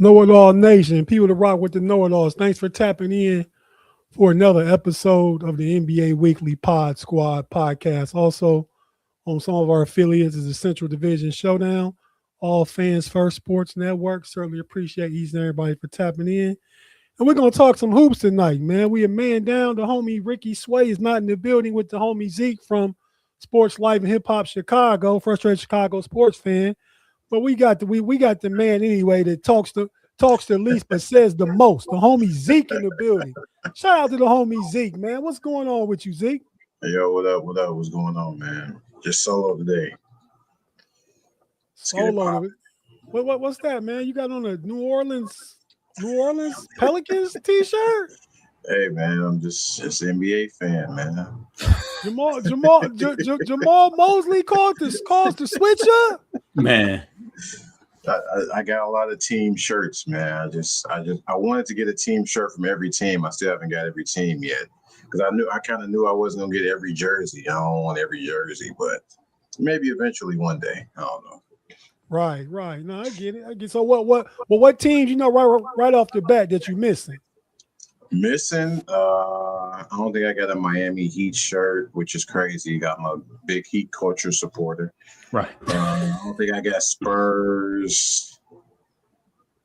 Know-It-All Nation, people to rock with the Know-It-Alls. Thanks for tapping in for another episode of the NBA Weekly Pod Squad podcast. Also, on some of our affiliates is the Central Division Showdown, All Fans First Sports Network. Certainly appreciate each and everybody for tapping in. And we're going to talk some hoops tonight, man. We a man down. The homie Ricky Sway is not in the building with the homie Zeke from Sports Life and Hip Hop Chicago, frustrated Chicago sports fan. But we got the man anyway that talks the least but says the most. The homie Zeke in the building. Shout out to the homie Zeke, man. What's going on with you, Zeke? Hey, yo, what up? What up? What's going on, man? Just solo today. Solo. What's that, man? You got on a New Orleans Pelicans t-shirt? Hey, man, I'm just an NBA fan, man. Jamal Mosley calls the switch up, man. I got a lot of team shirts, man. I wanted to get a team shirt from every team. I still haven't got every team yet because I kind of knew I wasn't gonna get every jersey. I don't want every jersey, but maybe eventually one day. I don't know. Right. No, I get it. So what teams you know right off the bat that you missing? I don't think I got a Miami Heat shirt, which is crazy. I'm a big Heat culture supporter. Right. I don't think I got Spurs.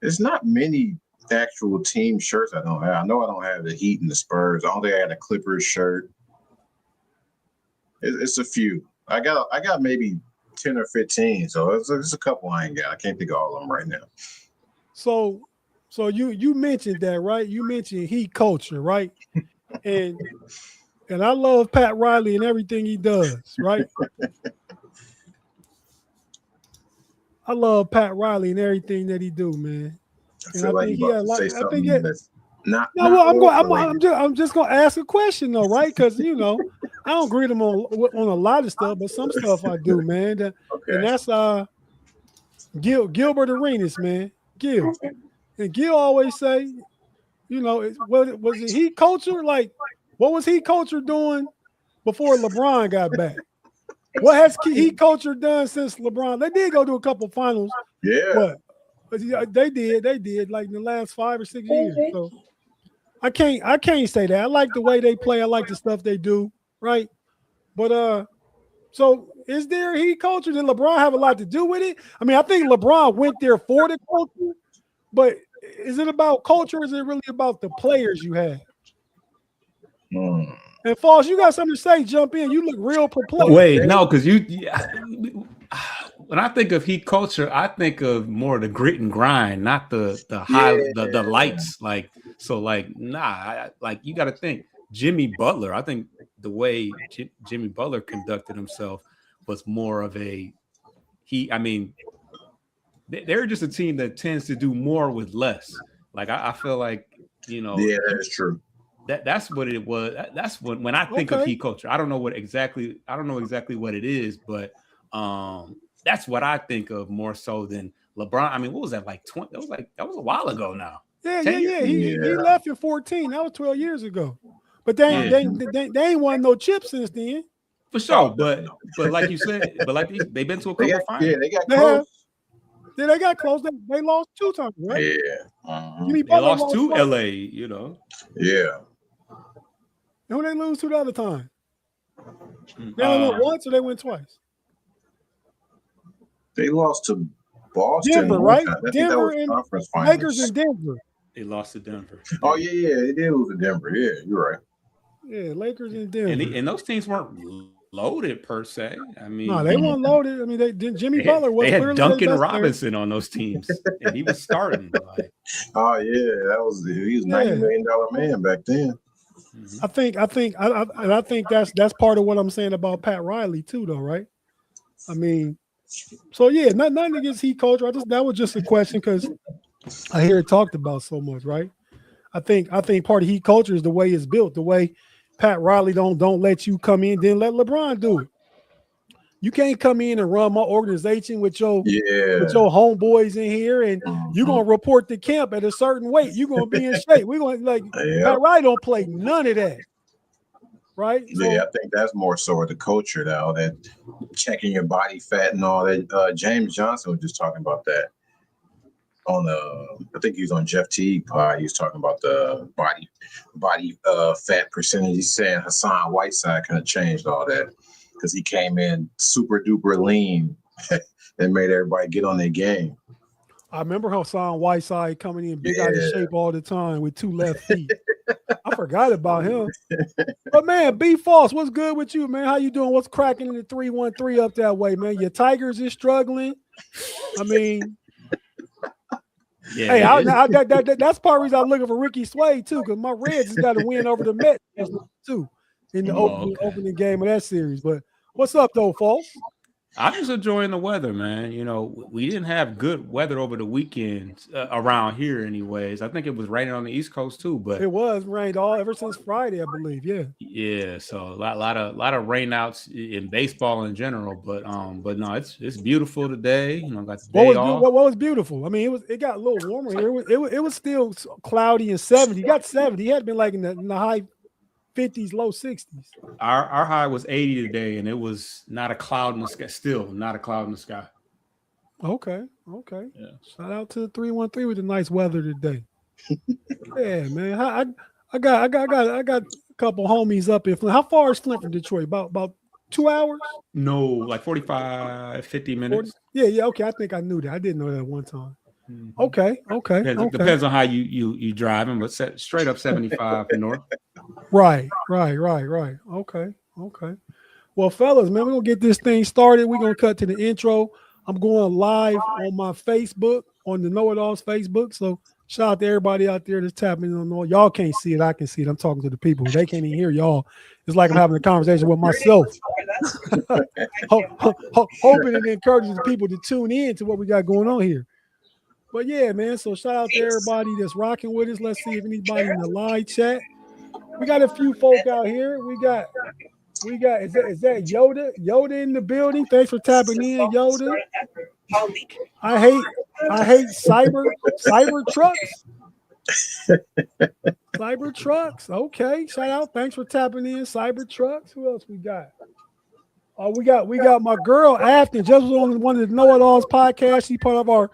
There's not many actual team shirts I don't have. I know I don't have the Heat and the Spurs. I don't think I got a Clippers shirt. It's a few. I got maybe 10 or 15. So it's a couple I ain't got. I can't think of all of them right now. So you mentioned that, right? You mentioned Heat culture, right? And I love Pat Riley and everything he does, right? I love Pat Riley and everything that he do, man. I feel like he about to say something that's not. I'm just gonna ask a question though, right? Because I don't agree with him on a lot of stuff, but some stuff I do, man. Okay. And that's Gilbert Arenas, man. Gil. And Gil always say, was it Heat culture? Like, what was Heat culture doing before LeBron got back? What has Heat culture done since LeBron? They did go to a couple finals. Yeah. But they did like in the last 5 or 6 years. So I can't say that. I like the way they play. I like the stuff they do, right? But so is there Heat culture? Did LeBron have a lot to do with it? I mean, I think LeBron went there for the culture, but is it about culture or is it really about the players you have? And Falls, you got something to say, jump in. You look real perplexed. Wait, no, because when I think of Heat culture, I think of more the grit and grind, not the lights. You got to think Jimmy Butler. I think the way Jimmy Butler conducted himself was more of a they're just a team that tends to do more with less. Like I feel like Yeah, that's true. That's what it was. That's when I think of Heat culture. I don't know exactly what it is, but that's what I think of more so than LeBron. I mean, what was that like 20? That was a while ago now. Yeah. He left in 14. That was 12 years ago. But they ain't won no chips since then. For sure, but like you said, they've been to a couple finals. Yeah, they got close. Yeah, they got close. They lost 2 times, right? Yeah. They lost to LA, Yeah. And who they lose to the other time? They only went once or they went twice? They lost to Boston. Denver, right? Denver and Lakers in Denver. They lost to Denver. Oh, yeah. They did lose to Denver. Yeah, you're right. Yeah, Lakers in Denver. And those teams weren't loaded per se. I mean, no, they weren't loaded. I mean, Jimmy Butler was. They had Duncan Robinson on those teams, and he was starting. Oh yeah, he was $90 million man back then. I think that's part of what I'm saying about Pat Riley too, though, right? I mean, so yeah, nothing against Heat culture. That was just a question because I hear it talked about so much, right? I think part of Heat culture is the way it's built, the way Pat Riley don't let you come in, then let LeBron do it. You can't come in and run my organization with your homeboys in here, and you're gonna report to camp at a certain weight. You're gonna be in shape. We're gonna Pat Riley don't play none of that, right? So, I think that's more so of the culture now, that checking your body fat and all that. James Johnson was just talking about that I think he was on Jeff Teague pod. He was talking about the body fat percentage. He's saying Hassan Whiteside kind of changed all that because he came in super duper lean and made everybody get on their game. I remember Hassan Whiteside coming in big out of shape all the time with 2 left feet. I forgot about him. But man, B False, what's good with you, man? How you doing? What's cracking in the 313 up that way, man? Your Tigers is struggling. I mean, yeah. Hey, that's part of the reason I'm looking for Ricky Sway too, because my Reds has got to win over the Mets too in the opening game of that series. But what's up though, False? I'm just enjoying the weather, man. You know, we didn't have good weather over the weekend around here anyways. I think it was raining on the East Coast too, but it was rained ever since Friday, I believe. Yeah. So a lot of rainouts in baseball in general, but no, it's beautiful today. You know, got the day off. What was beautiful? I mean, it got a little warmer here. It was still cloudy and 70. It got 70. It had been like in the high 50s, low 60s. Our high was 80 today, and it was not a cloud in the sky. Still not a cloud in the sky. Okay. Yeah. Shout out to the 313 with the nice weather today. Yeah, man. I got a couple homies up in Flint. How far is Flint from Detroit? About 2 hours? No, like 45, 50 minutes. 40? Yeah. Okay, I think I knew that. I didn't know that at one time. Mm-hmm. Okay. Depends on how you driving, but straight up 75 north. Right. Okay. Well, fellas, man, we're gonna get this thing started. We're gonna cut to the intro. I'm going live on my Facebook, on the KnoItAllz Facebook. So shout out to everybody out there that's tapping on. Y'all can't see it. I can see it. I'm talking to the people. They can't even hear y'all. It's like I'm having a conversation with myself. Hoping and encouraging the people to tune in to what we got going on here. But yeah, man. So shout out to everybody that's rocking with us. Let's see if anybody in the live chat. We got a few folk out here. We got is that Yoda? Yoda in the building. Thanks for tapping in, Yoda. I hate cyber trucks. Cyber trucks. Okay. Shout out. Thanks for tapping in, cyber trucks. Who else we got? Oh, we got my girl Afton, just was on one of the KnoItAllz podcasts. She's part of our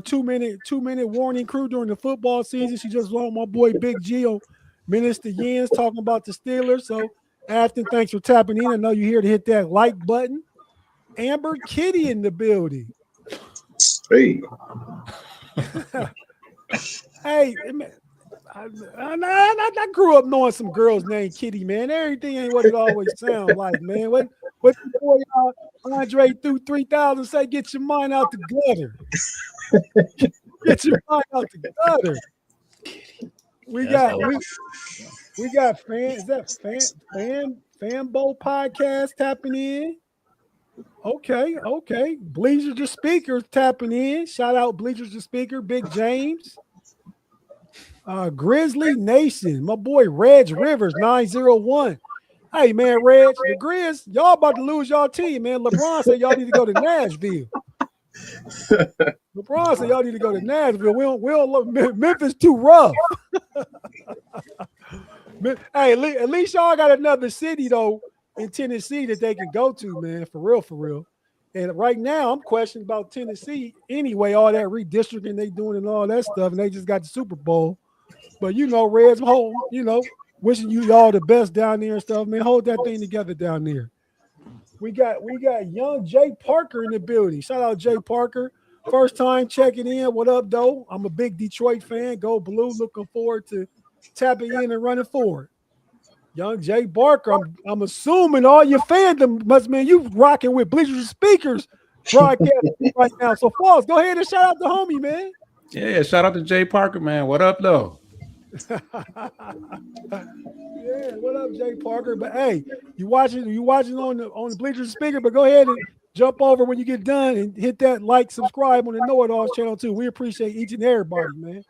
2-minute warning crew during the football season. She just was on my boy Big G on Minister Yens talking about the Steelers. So Afton, thanks for tapping in. I know you're here to hit that like button. Amber Kitty in the building. Hey. Hey, man. I grew up knowing some girls named Kitty, man. Everything ain't what it always sounds like, man. What the boy Andre threw 3,000 say, get your mind out the gutter. Get your mind out the gutter. We got Fanbo podcast tapping in. Okay. Bleachers to Speakers tapping in. Shout out Bleachers to Speaker, Big James. Grizzly Nation, my boy Reg Rivers 901. Hey man, Reg, the Grizz, y'all about to lose y'all team, man. LeBron said y'all need to go to Nashville. LeBron said y'all need to go to Nashville. We don't look Memphis too rough. Hey, at least y'all got another city though in Tennessee that they can go to, man. For real. And right now, I'm questioning about Tennessee anyway. All that redistricting they doing and all that stuff, and they just got the Super Bowl. But Reds, wishing you all the best down there and stuff, man. Hold that thing together down there. We got young Jay Parker in the building. Shout out Jay Parker. First time checking in. What up, though? I'm a big Detroit fan. Go Blue. Looking forward to tapping in and running forward. Young Jay Parker. I'm assuming all your fandom must mean you rocking with Bleachers Speakers broadcasting right now. So, Falls, go ahead and shout out the homie, man. Yeah, shout out to Jay Parker, man. What up, though? Yeah, what up, Jay Parker? But hey, you watching on the Bleachers Speaker, but go ahead and jump over when you get done and hit that like, subscribe on the KnoItAllz channel too. We appreciate each and everybody, man.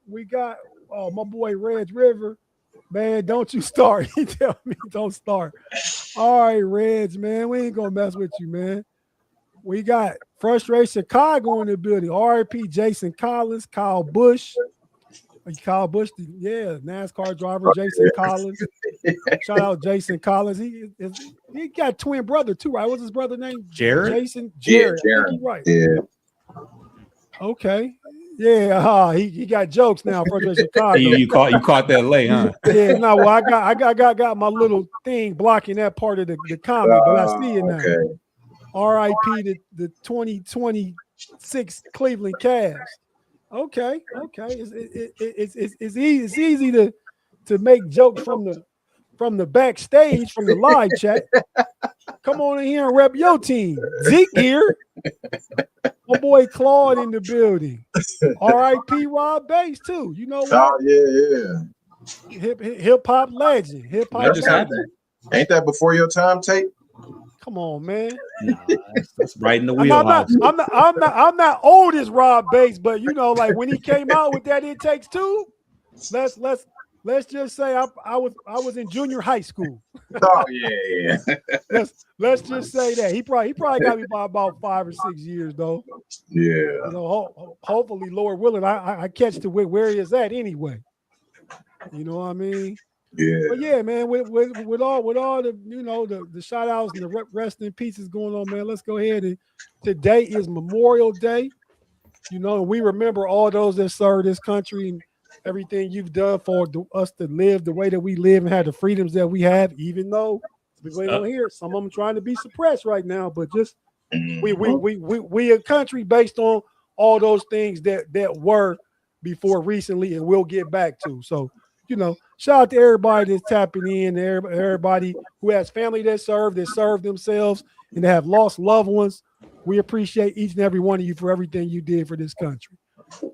We got my boy Reg River. Man, don't you start. He tell me don't start. All right, Reg, man. We ain't gonna mess with you, man. We got Frustration Chicago in the building. RP Jason Collins, Kyle Busch. NASCAR driver Jason Collins. Shout out Jason Collins. He got twin brother too, right? What's his brother name? Jared. Jason. Jared. I think he's right. Yeah. Okay. Yeah, he got jokes now. Frustrated Chicago. You caught that late, huh? Yeah, no. Well, I got my little thing blocking that part of the comment, but I see it now. Okay. R.I.P. the 2026 Cleveland Cavs. Okay. It's easy to make jokes from the backstage, from the live chat. Come on in here and rep your team. Zeke here. My boy Claude in the building. R.I.P. Rob Bass too. You know what? Oh yeah. Hip hop legend. Hip hop legend. Ain't that before your time, Tate? Come on, man. Nah, that's right in the wheelhouse. I'm not old as Rob Bass, but you know, like when he came out with that It Takes Two, let's just say I was in junior high school. Oh yeah. let's just say that he probably got me by about 5 or 6 years though. Yeah. You know, hopefully, Lord willing, I catch to where he is at anyway. You know what I mean? Yeah. But yeah, man, with all the, you know, the shout outs and the rest in pieces going on, man, let's go ahead and today is Memorial Day. You know, and we remember all those that served this country and everything you've done for us to live the way that we live and have the freedoms that we have, even though we don't hear some of them trying to be suppressed right now. But just we a country based on all those things that were before recently, and we'll get back to. So, you know, shout out to everybody that's tapping in, everybody who has family that served themselves and that have lost loved ones. We appreciate each and every one of you for everything you did for this country.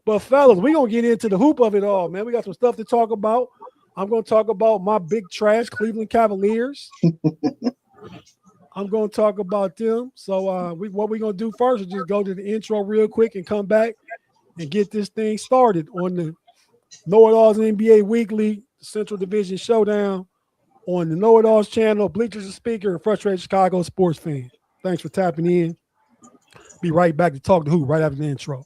But fellas, we're going to get into the hoop of it all, man. We got some stuff to talk about. I'm going to talk about my big trash Cleveland Cavaliers. I'm going to talk about them. So what we're going to do first is just go to the intro real quick and come back and get this thing started on the KnoItAllz NBA Weekly Central Division Showdown on the KnoItAllz channel, Bleachers and Speaker, and Frustrated Chicago Sports Fan. Thanks for tapping in. Be right back to talk to who right after the intro.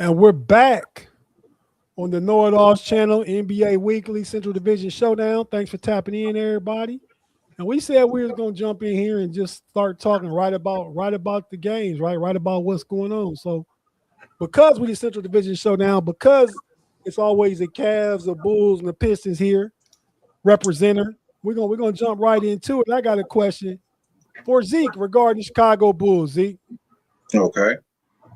And we're back on the KnoItAllz channel, NBA Weekly Central Division Showdown. Thanks for tapping in, everybody. And we said we were going to jump in here and just start talking right about the games, right about what's going on. So because we the Central Division Showdown, because it's always the Cavs, the Bulls, and the Pistons here, representer, we're gonna jump right into it. I got a question for Zeke regarding the Chicago Bulls. Zeke. Okay.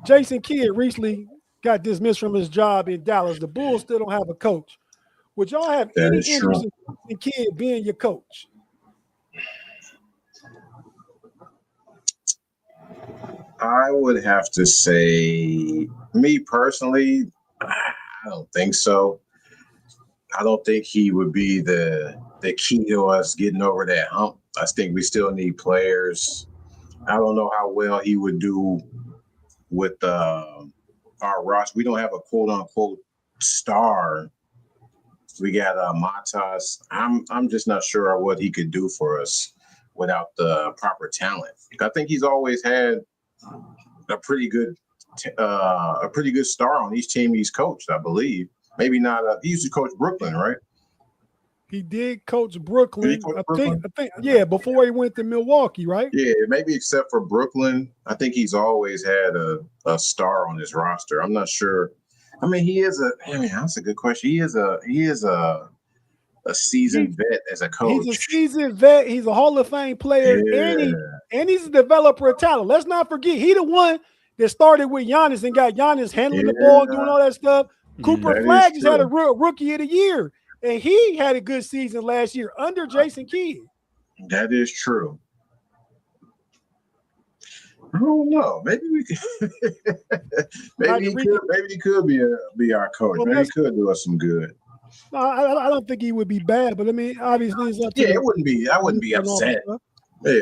Jason Kidd recently got dismissed from his job in Dallas. The Bulls still don't have a coach. Would y'all have any interest in Kidd being your coach? I would have to say, me personally, I don't think so. I don't think he would be the key to us getting over that hump. I think we still need players. I don't know how well he would do with our roster. We don't have a quote-unquote star. We got Matas. I'm just not sure what he could do for us without the proper talent. I think he's always had a pretty good star on each team he's coached, I believe. Maybe not. He used to coach Brooklyn, right? He did coach Brooklyn. I think, yeah, before he went to Milwaukee, right? Yeah, maybe except for Brooklyn. I think he's always had a star on his roster. I'm not sure. I mean, that's a good question. He is a seasoned vet as a coach. He's a seasoned vet. He's a Hall of Fame player, and he's a developer of talent. Let's not forget, he the one that started with Giannis and got Giannis handling the ball, doing all that stuff. Cooper Flag just had a real Rookie of the Year, and he had a good season last year under Jason Kidd. That is true. I don't know. Maybe we could. maybe he could be our coach. Well, maybe he could do us some good. No, I don't think he would be bad, but I mean, obviously, it's up to it wouldn't be. I wouldn't be upset. Yeah.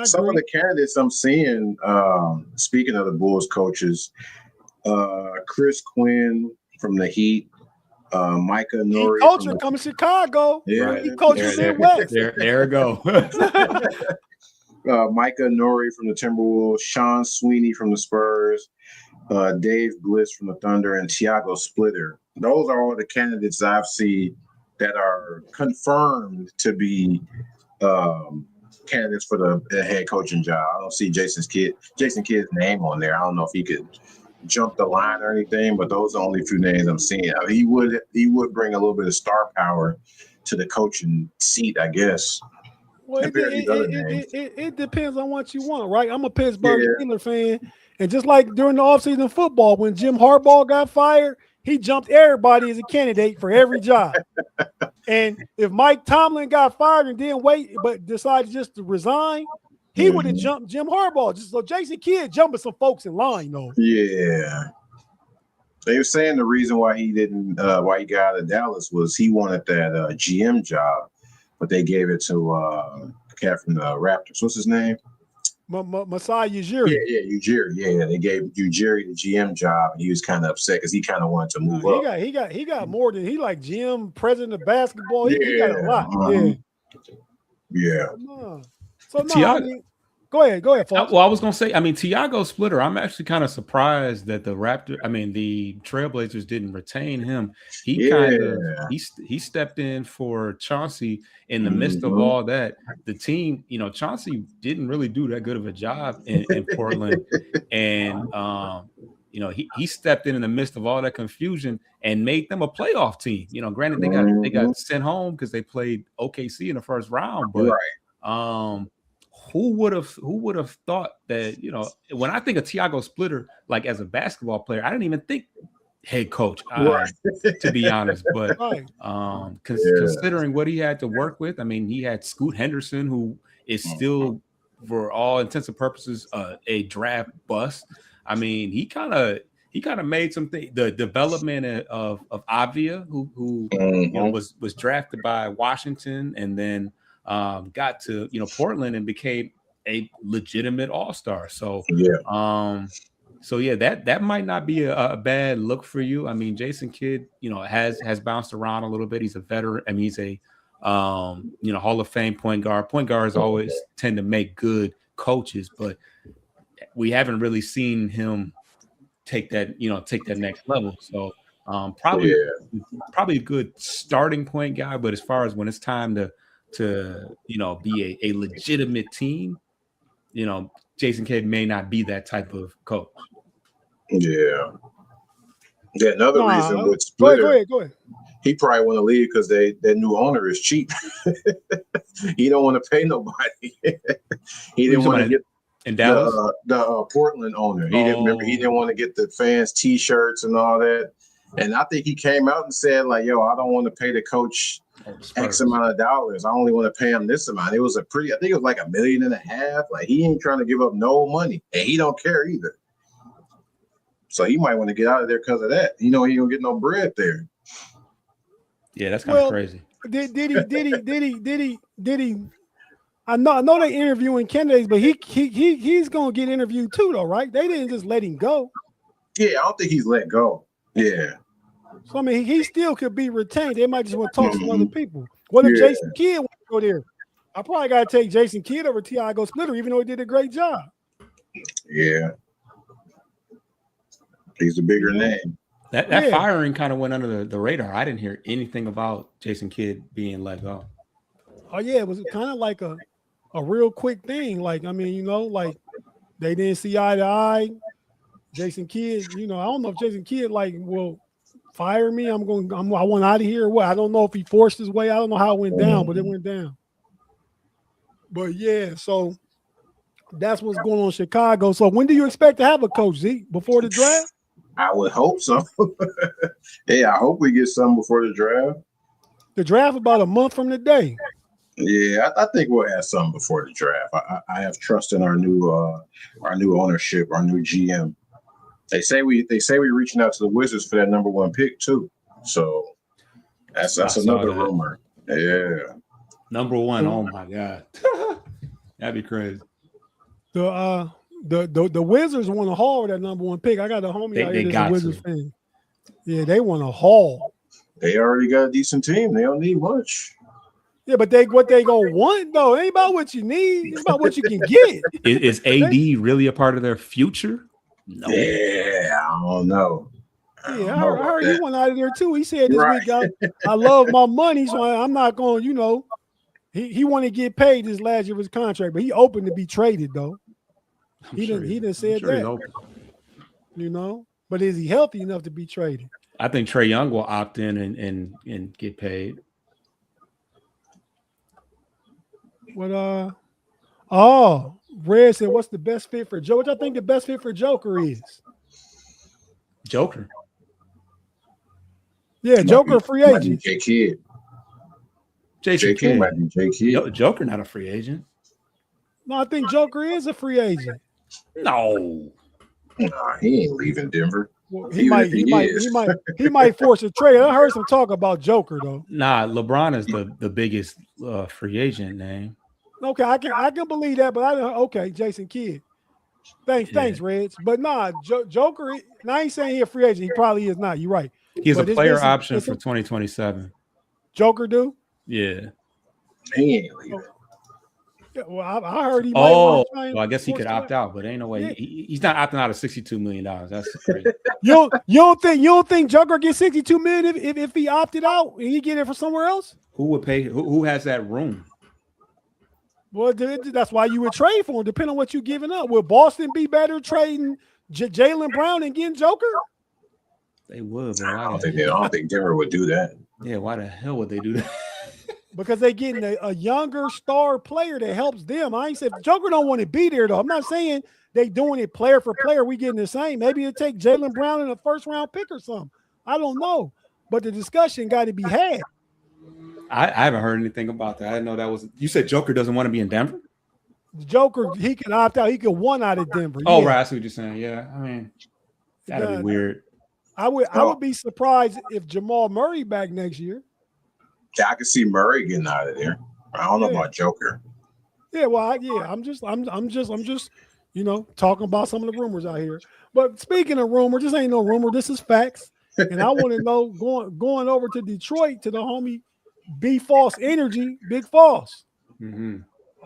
Some of the candidates I'm seeing, speaking of the Bulls coaches, Chris Quinn from the Heat. Micah Nori. He coaching coming to Chicago. Yeah, Right. He coaching Midwest. There we go. Micah Nori from the Timberwolves. Sean Sweeney from the Spurs. Dave Bliss from the Thunder, and Tiago Splitter. Those are all the candidates I've seen that are confirmed to be candidates for the head coaching job. I don't see Jason Kidd's name on there. I don't know if he could jump the line or anything, but those are the only few names I'm seeing. I mean, he would bring a little bit of star power to the coaching seat, I guess. Well, it depends on what you want, right? I'm a Pittsburgh Steelers fan, and just like during the offseason football, when Jim Harbaugh got fired, he jumped everybody as a candidate for every job. And if Mike Tomlin got fired and didn't wait, but decided just to resign, he would have jumped Jim Harbaugh. Just so Jason Kidd jumping some folks in line, though. Yeah. They were saying the reason why he didn't, why he got out of Dallas was he wanted that GM job, but they gave it to a cat from the Raptors. What's his name? Masai Ujiri. Yeah, Ujiri. Yeah, they gave Ujiri the GM job, and he was kind of upset because he kind of wanted to move up. He got more than he like GM, president of basketball. He got a lot. Yeah. So no, go ahead, folks. Well, I was gonna say, I mean, Tiago Splitter. I'm actually kind of surprised that the Trailblazers didn't retain him. He stepped in for Chauncey in the midst of all that. The team, Chauncey didn't really do that good of a job in Portland, and he stepped in the midst of all that confusion and made them a playoff team. Granted they got sent home because they played OKC in the first round, but who would have thought that, when I think of Tiago Splitter, like as a basketball player, I didn't even think head coach, to be honest. But considering what he had to work with, I mean, he had Scoot Henderson, who is still, for all intents and purposes, a draft bust. I mean, he kind of made something. The development of Avia, who was drafted by Washington, and then got to Portland and became a legitimate all-star. So that might not be a bad look for you. I mean, Jason Kidd, has bounced around a little bit. He's a veteran. I mean, he's a Hall of Fame point guard. Point guards always tend to make good coaches, but we haven't really seen him take that next level. So probably a good starting point guy, but as far as when it's time to be a legitimate team, Jason Kidd may not be that type of coach. Yeah. Another reason with Splitter, go ahead. He probably want to leave because their new owner is cheap. He don't want to pay nobody. He didn't want to get in Dallas, the Portland owner. He didn't want to get the fans T-shirts and all that. And I think he came out and said, like, yo, I don't want to pay the coach X amount of dollars. I only want to pay him this amount. It was I think it was like $1.5 million. Like, he ain't trying to give up no money, and he don't care either. So he might want to get out of there because of that. He don't get no bread there. Yeah, that's kind of crazy. Did he? I know they interviewing candidates, but he's gonna get interviewed too, though, right? They didn't just let him go. Yeah, I don't think he's let go. Yeah. So I mean, he still could be retained. They might just want to talk to some other people. What if Jason Kidd want to go there? I probably got to take Jason Kidd over Tiago Splitter, even though he did a great job. Yeah. He's a bigger name. That firing kind of went under the radar. I didn't hear anything about Jason Kidd being let go. Oh yeah, it was kind of like a real quick thing. Like, I mean, like they didn't see eye to eye. Jason Kidd, I don't know if Jason Kidd will fire me. I want out of here or what? I don't know if he forced his way. I don't know how it went down, but it went down. But yeah, so that's what's going on in Chicago. So when do you expect to have a coach, Zeke? Before the draft? I would hope so. Yeah, I hope we get some before the draft. The draft about a month from today. Yeah, I think we'll have some before the draft. I have trust in our new ownership, our new GM. They say we're reaching out to the Wizards for that number 1 pick too. So that's another rumor. Yeah. Number 1. Oh my God. That'd be crazy. The Wizards want to haul that number 1 pick. I got a homie out here that's a Wizards fan. Yeah, they want to haul. They already got a decent team. They don't need much. Yeah, but what they gonna want though? It ain't about what you need. It's about what you can get. Is AD really a part of their future? No. Yeah, I don't know. Yeah, I heard he went out of there too. He said this week, I love my money, so I'm not going. You know, he wanted to get paid this last year of his contract, but he open to be traded though. He didn't say that. You know, but is he healthy enough to be traded? I think Trae Young will opt in and get paid. What Red said, what's the best fit for Joe? What I think the best fit for Joker is? Joker. Yeah, Joker free agent. J Kidd. Jason Kidd might be J Kidd. Joker not a free agent. No, I think Joker is a free agent. No. Nah, he ain't leaving Denver. Well, he might force a trade. I heard some talk about Joker though. Nah, LeBron is the biggest free agent name. Okay, I can believe that, but Jason Kidd. Thanks, Reds. But nah, Joker. And I ain't saying he a free agent. He probably is not. You're right. He's a player option for 2027. Joker do? Yeah. He ain't leaving. Yeah, well, I heard he. Well, I guess he could opt out, but ain't no way he's not opting out of $62 million. That's crazy. you don't think Joker gets $62 million if he opted out and he get it for somewhere else? Who would pay? Who has that room? Well, that's why you would trade for him, depending on what you're giving up. Will Boston be better trading Jaylen Brown and getting Joker? They would, but I don't think Denver would do that. Yeah, why the hell would they do that? Because they getting a younger star player that helps them. I ain't said Joker don't want to be there though. I'm not saying they doing it player for player. We getting the same. Maybe it'll take Jaylen Brown in a first round pick or something. I don't know. But the discussion got to be had. I haven't heard anything about that. I didn't know that was. You said Joker doesn't want to be in Denver? Joker, he can opt out. He can want out of Denver. Oh, right. I see what you're saying. Yeah, I mean, that'd be weird. I would be surprised if Jamal Murray back next year. Yeah, I can see Murray getting out of there. I don't know about Joker. Yeah, well, I'm just, talking about some of the rumors out here. But speaking of rumors, this ain't no rumor. This is facts. And I want to know, going over to Detroit to the homie B False Energy, Big False. Mm-hmm.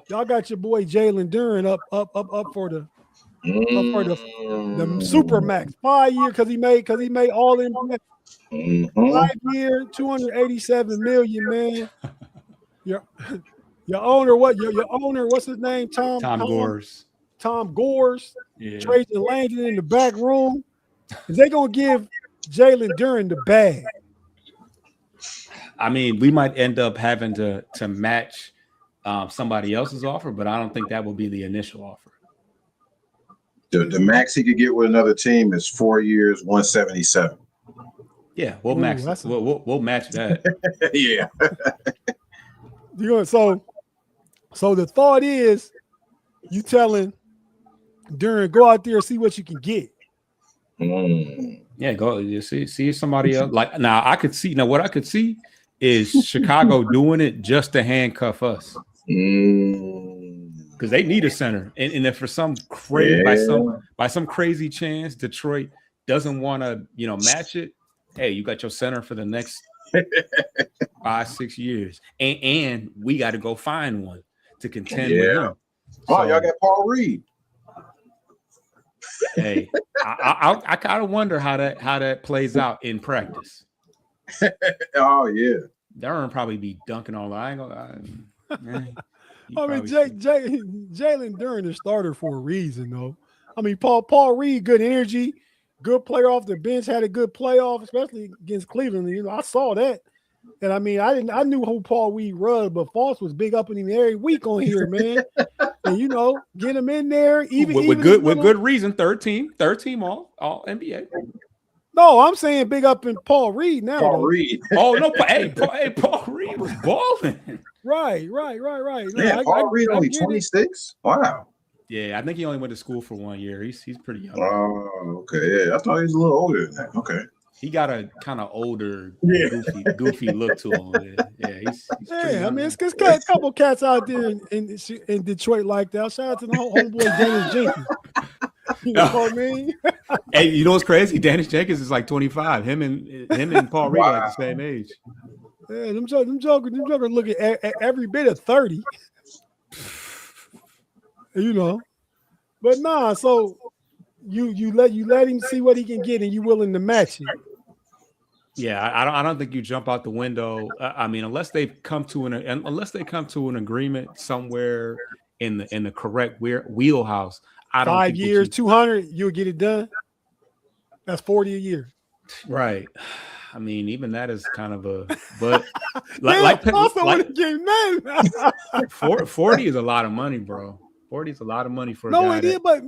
Y'all got your boy Jalen Duren up for the super max 5 year because he made all in 5 year, $287 million, man. Your owner, your owner, what's his name? Tom Gores. Tom Gores. Yeah. Tracy Langdon in the back room. Is they gonna give Jalen Duren the bag? I mean, we might end up having to match somebody else's offer, but I don't think that will be the initial offer. The max he could get with another team is 4 years, 177. Yeah, we'll max. We'll match that. Yeah. So the thought is, you telling Duren go out there and see what you can get. Yeah, go. You see somebody else. Like now, I could see. Now, what I could see is Chicago doing it just to handcuff us. Because they need a center, and if for some crazy by some crazy chance Detroit doesn't want to match it, hey, you got your center for the next 5-6 years, and we got to go find one to contend with him. Oh, y'all got Paul Reed. Hey, I kind of wonder how that plays out in practice. Oh yeah, Darren probably be dunking all. I ain't gonna. I mean, Jalen Duren is starter for a reason, though. I mean, Paul Reed, good energy, good player off the bench, had a good playoff, especially against Cleveland. I saw that. And I mean, I knew who Paul Reed was, but False was big up in him every week on here, man. And get him in there, even with good reason. Third team all NBA. No, I'm saying big up in Paul Reed now. Paul Reed. Oh no, Paul Reed was balling. Right. Man, Paul Reed only 26. Wow. Yeah, I think he only went to school for 1 year. He's pretty young. Oh, okay. Yeah, I thought he was a little older than that. Okay. He got a kind of older, goofy look to him. Yeah, he's I mean, it's a couple cats out there in Detroit like that. Shout out to the homeboy Dennis Jenkins. You know what I mean? Hey, you know what's crazy? Dennis Jenkins is like 25. Him and Paul Reed are the same age. Yeah, them jokers look at every bit of 30. You know. But nah, so you let him see what he can get, and you willing to match it. Yeah, I don't think you jump out the window. I mean, unless they come to an agreement somewhere in the correct wheelhouse. I don't 5 think years, 200, you'll get it done. That's 40 a year. Right. I mean, even that is kind of a but like 40 is a lot of money, bro. 40 is a lot of money for a no, guy. It is, but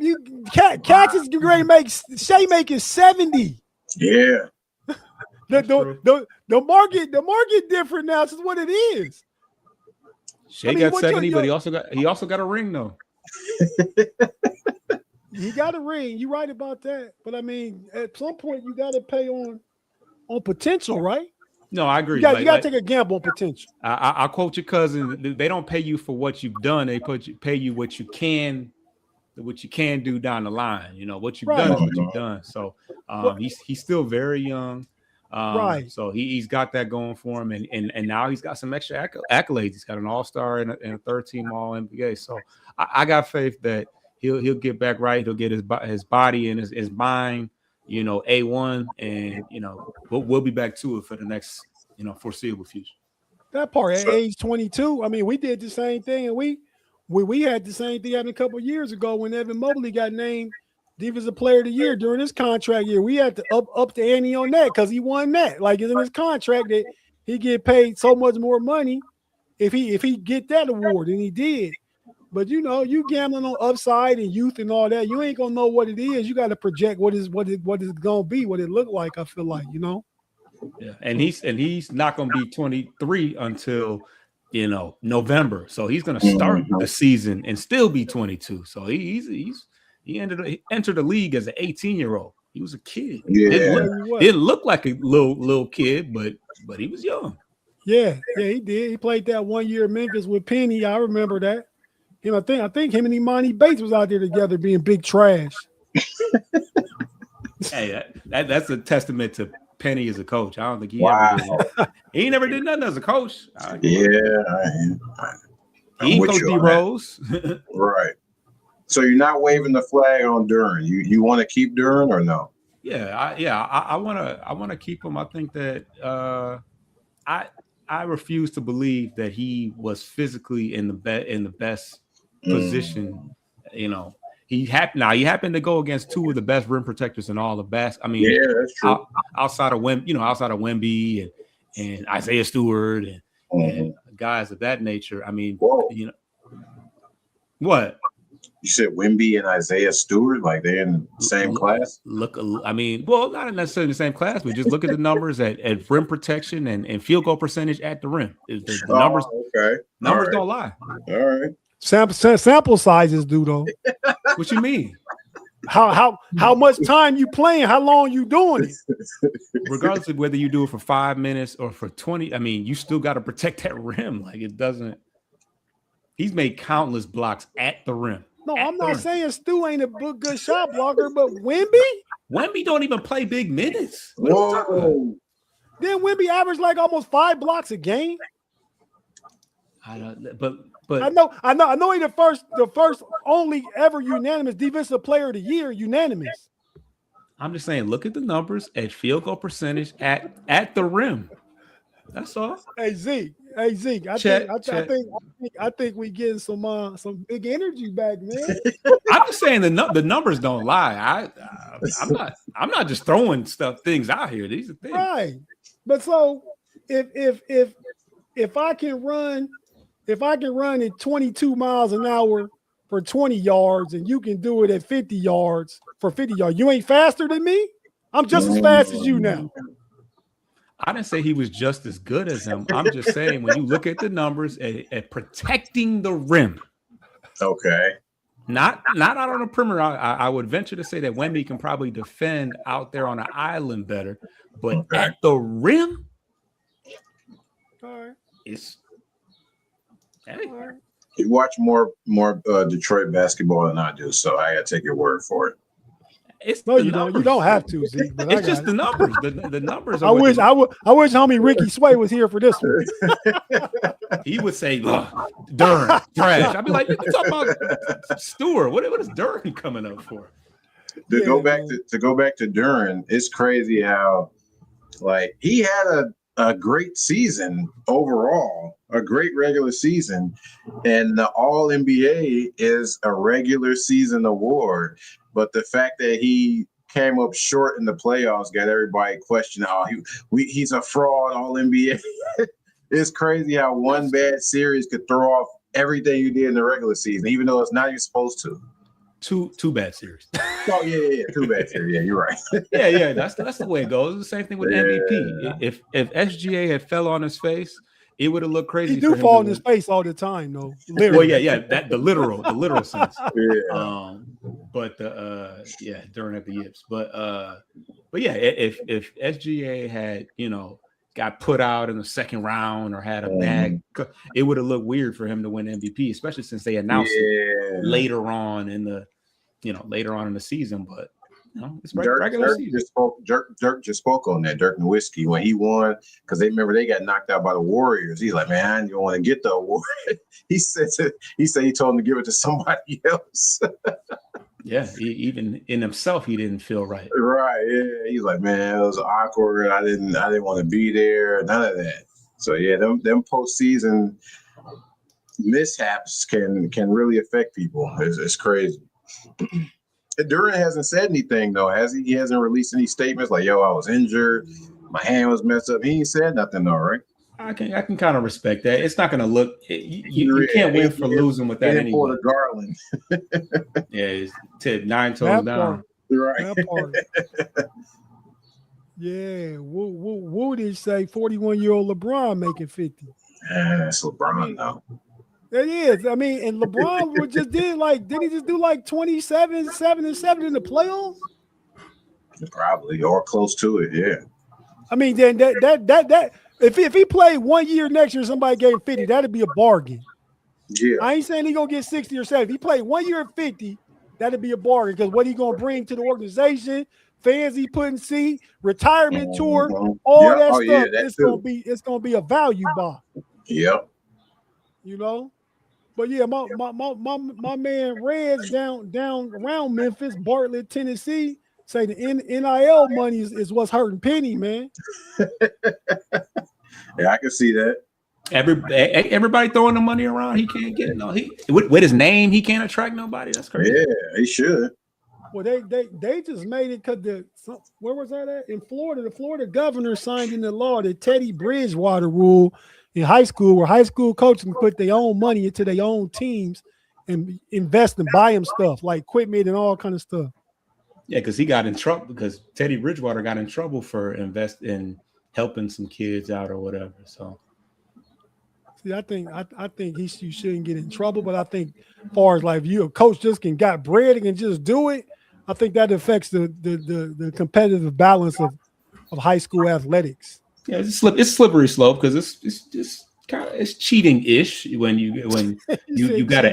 Cats is ready to make Shea making 70. Yeah. The market different now. This is what it is. Shea got 70, but he also got a ring though. He got a ring. You're right about that. But I mean, at some point you got to pay on potential, right? No, I agree. You got to take a gamble on potential. I'll quote your cousin. They don't pay you for what you've done. They pay you what you can do down the line. You know what you've done is what you've done. So he's still very young. Right. So he's got that going for him, and now he's got some extra accolades. He's got an all-star and a third-team All-NBA. So I got faith that he'll get back right. He'll get his body and his mind, you know, A1, and you know we'll be back to it for the next foreseeable future. That part at age 22. I mean, we did the same thing, and we had the same thing a couple of years ago when Evan Mobley got named Defensive Player of the Year during his contract year. We had to up the ante on that because he won that. Like it's in his contract that he get paid so much more money if he get that award, and he did. But you know, you gambling on upside and youth and all that, you ain't gonna know what it is. You got to project what is gonna be, what it look like. I feel like, you know. Yeah, and he's not gonna be 23 until November. So he's gonna start the season and still be 22. So he entered the league as an 18-year-old. He was a kid. Yeah, didn't look like a little kid, but he was young. Yeah, he did. He played that 1 year in Memphis with Penny. I remember that. I think him and Imani Bates was out there together being big trash. Hey, that's a testament to Penny as a coach. I don't think he never did nothing as a coach. He coached D Rose. Right. So you're not waving the flag on Duren. You want to keep Duren or no? I want to keep him. I think that I refuse to believe that he was physically in the best position. You know, he happened to go against two of the best rim protectors in all of basketball. I mean, yeah, that's true. Outside of Wemby and Isaiah Stewart and guys of that nature. I mean, what? You said Wemby and Isaiah Stewart, like they're in the same class? Not necessarily in the same class, but just look at the numbers at rim protection and field goal percentage at the rim. The numbers, numbers don't lie. All right. Sample sizes do though. What you mean? How much time you playing? How long you doing it? Regardless of whether you do it for 5 minutes or for 20, I mean, you still got to protect that rim. Like it doesn't. He's made countless blocks at the rim. No, I'm not saying Stu ain't a good shot blocker, but Wemby don't even play big minutes. Whoa. Then Wemby averaged like almost 5 blocks a game. I don't, but I know he the first only ever unanimous defensive player of the year, unanimous. I'm just saying, look at the numbers at field goal percentage at the rim. That's all. Hey Zeke, I think we getting some big energy back, man. I'm just saying the numbers don't lie. I'm not just throwing things out here. These are things. Right. But so if I can run at 22 miles an hour for 20 yards and you can do it at 50 yards for 50 yards, you ain't faster than me? I'm just as fast as you now. I didn't say he was just as good as him. I'm just saying when you look at the numbers at protecting the rim. Okay. Not out on the perimeter. I would venture to say that Wemby can probably defend out there on an island better, but at the rim, it's. Hey. You watch more Detroit basketball than I do, so I gotta take your word for it. It's no, you don't. You don't have to, Zeke. But it's just the numbers. The numbers. I wish homie Ricky Sway was here for this one. He would say, Duran, trash. I'd be like, you talking about Stewart. What is Duran coming up for? To go back to Duran, it's crazy how like he had a great season overall, a great regular season, and the All-NBA is a regular season award. But the fact that he came up short in the playoffs got everybody questioning, he's a fraud All-NBA. It's crazy how one bad series could throw off everything you did in the regular season, even though it's not even supposed to. Two bad series. Oh yeah, 2 bad series. Yeah, you're right. yeah. That's the way it goes. It's the same thing with MVP. If SGA had fell on his face, it would have looked crazy. He do fall on his face all the time, though. Literally. Well, yeah. That the literal sense. Yeah. But during at the yips. But yeah, if SGA had got put out in the second round or had a bag, it would have looked weird for him to win MVP, especially since they announced it later on in the season. But it's regular season. Dirk just spoke on that. Dirk Nowitzki when he won, because they got knocked out by the Warriors. He's like, man, you want to get the award. he said he told him to give it to somebody else. Yeah, even in himself, he didn't feel right. Right. Yeah. He's like, man, it was awkward. I didn't want to be there. None of that. So yeah, them postseason mishaps can really affect people. It's crazy. Duran hasn't said anything though, has he? He hasn't released any statements like, "Yo, I was injured, my hand was messed up." He ain't said nothing though, right? I can kind of respect that. It's not going to look. You can't win for losing with that anyway. For the Garland. Yeah, it's 9 toes down. Right. That part. Yeah. What did he say? 41-year-old LeBron making 50. That's LeBron though. It is. I mean, and LeBron didn't he just do like 27, 7 and 7 in the playoffs? Probably, or close to it. Yeah. I mean, then that if he played 1 year next year, somebody gave him 50, that'd be a bargain. Yeah. I ain't saying he gonna get 60 or 70. If he played 1 year at 50, that'd be a bargain, because what he gonna bring to the organization, fans he put in seat, retirement tour, all that stuff. Yeah, it's gonna be a value buy. Yep. But yeah, my man Reds down around Memphis, Bartlett, Tennessee, say the NIL money is what's hurting Penny, man. Yeah, I can see that. Everybody throwing the money around, he can't get with his name, he can't attract nobody. That's crazy. Yeah, he should. Well, they just made it because where was that at? In Florida, the Florida governor signed into law the Teddy Bridgewater rule in high school, where high school coaches can put their own money into their own teams and invest and buy them stuff like equipment and all kind of stuff. Yeah, because he got in trouble, because Teddy Bridgewater got in trouble for investing, helping some kids out or whatever. So, see, I think you shouldn't get in trouble, but I think as far as like, if you a coach just got bread and can just do it, I think that affects the competitive balance of high school athletics. Yeah, it's slippery slope, because it's just kind of cheating-ish when you got a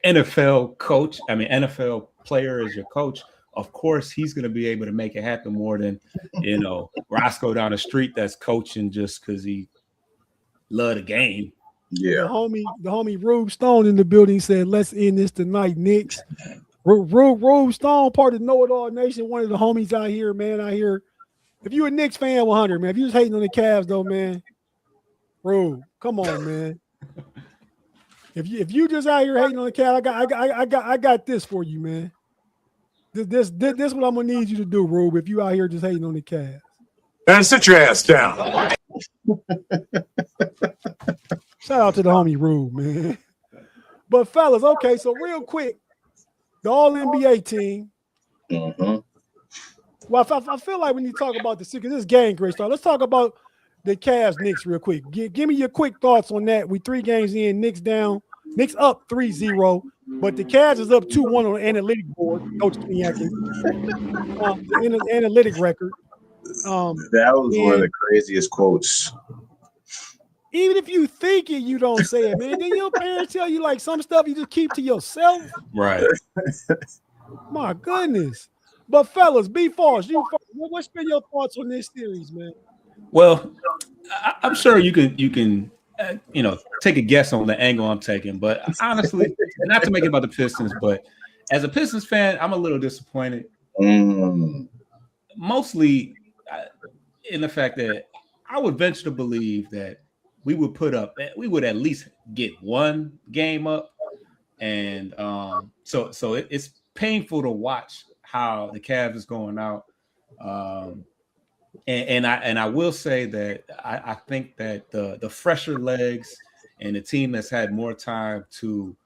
NFL coach. I mean, NFL player as your coach. Of course, he's going to be able to make it happen more than Roscoe down the street that's coaching just because he love the game. Yeah, the homie Rube Stone in the building said, "Let's end this tonight, Knicks." Rube Stone, part of KnoItAllz Nation, one of the homies out here, man. Out here, if you a Knicks fan, 100, man. If you was hating on the Cavs, though, man, Rube, come on, man. If you just out here hating on the Cavs, I got this for you, man. This what I'm gonna need you to do, Rube. If you out here just hating on the Cavs, and sit your ass down. Shout out to the homie Rube, man. But fellas, okay, so real quick, the All-NBA team. Mm-hmm. Well, I feel like when you talk about the because this game, great start. Let's talk about the Cavs Knicks real quick. Give me your quick thoughts on that. We 3 games in, Knicks down, Knicks up 3-0, but the Cavs is up 2-1 on the analytic board. Coach Kniakin, the analytic record. That was one of the craziest quotes. Even if you think it, you don't say it, man. Then your parents tell you like some stuff you just keep to yourself. Right. My goodness. But fellas, be false. What's been your thoughts on this series, man? Well, I'm sure you can take a guess on the angle I'm taking, but honestly, not to make it about the Pistons, but as a Pistons fan, I'm a little disappointed. Mostly in the fact that I would venture to believe that we would at least get one game up, and so it's painful to watch how the Cavs is going out. And I will say that I think that the fresher legs and the team that's had more time to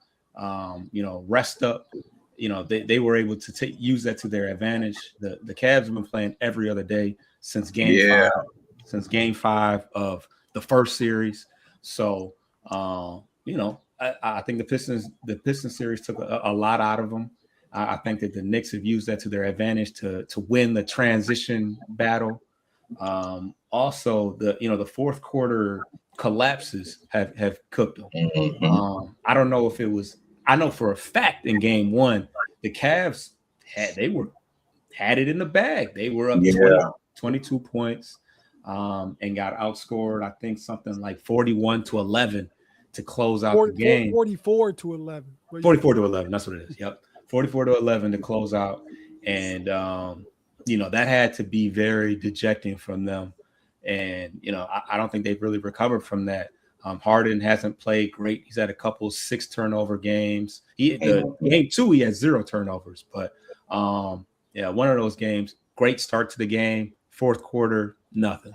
rest up, they were able to use that to their advantage. The Cavs have been playing every other day since game five of the first series. So I think the Pistons series took a lot out of them. I think that the Knicks have used that to their advantage to win the transition battle. Also, the fourth quarter collapses have cooked them. I don't know if it was. I know for a fact in game one, the Cavs had it in the bag. They were up 22 points and got outscored. I think something like 41-11 to close out the game. 44-11. 44-11. That's what it is. Yep, 44-11 to close out, and that had to be very dejecting from them. And, I don't think they've really recovered from that. Harden hasn't played great. He's had a couple 6 turnover games. Game 2, he had 0 turnovers. But, one of those games, great start to the game. Fourth quarter, nothing.